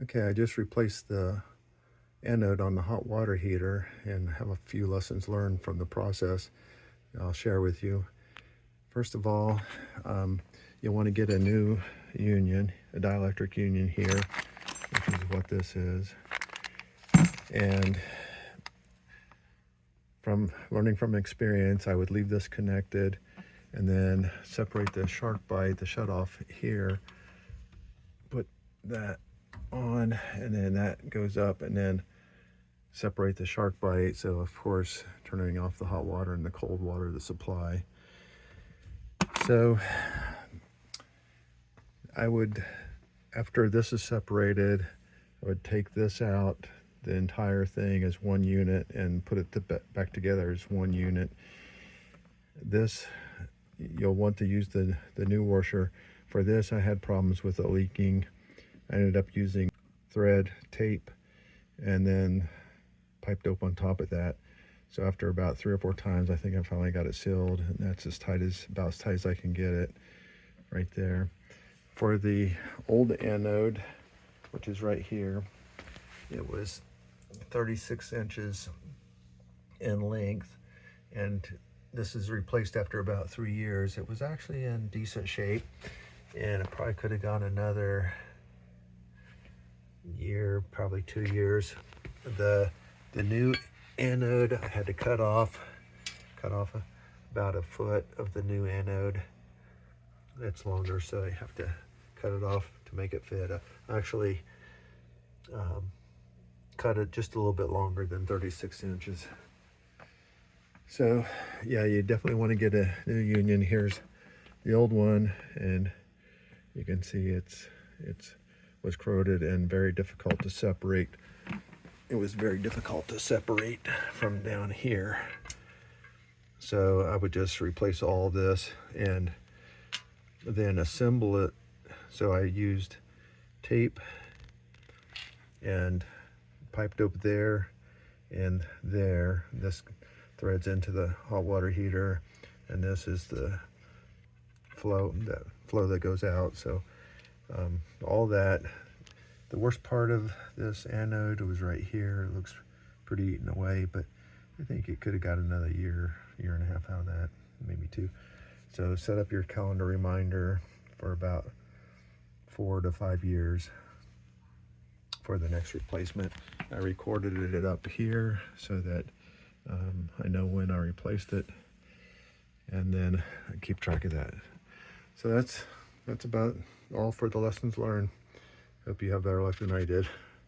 Okay, I just replaced the anode on the hot water heater and have a few lessons learned from the process I'll share with you. First of all, you'll want to get a new union, a dielectric union here, which is what this is. And from learning from experience, I would leave this connected and then separate the shark bite, the shutoff here, put that on, and then that goes up, and then separate the shark bite. So of course, turning off the hot water and the cold water, the supply. So I would, after this is separated, I would take this out, the entire thing as one unit, and put it back together as one unit. This, you'll want to use the new washer. For this, I had problems with it leaking. I ended up using thread tape and then pipe dope on top of that. So after about 3 or 4 times, I think I finally got it sealed, and that's about as tight as I can get it right there. For the old anode, which is right here, it was 36 inches in length, and this is replaced after about 3 years. It was actually in decent shape, and it probably could have gone another year, probably 2 years. The new anode, I had to cut off about a foot of the new anode. It's longer, so you have to cut it off to make it fit. I actually cut it just a little bit longer than 36 inches. So yeah, you definitely want to get a new union. Here's the old one, and you can see it was corroded and very difficult to separate. It was very difficult to separate from down here. So I would just replace all this and then assemble it. So I used tape and pipe dope there and there. This threads into the hot water heater, and this is the flow that goes out. So all that. The worst part of this anode was right here. It looks pretty eaten away, but I think it could have got another year and a half out of that, maybe 2. So set up your calendar reminder for about 4 to 5 years for the next replacement. I recorded it up here so that I know when I replaced it, and then I keep track of that. So that's about all for the lessons learned. Hope you have better luck than I did.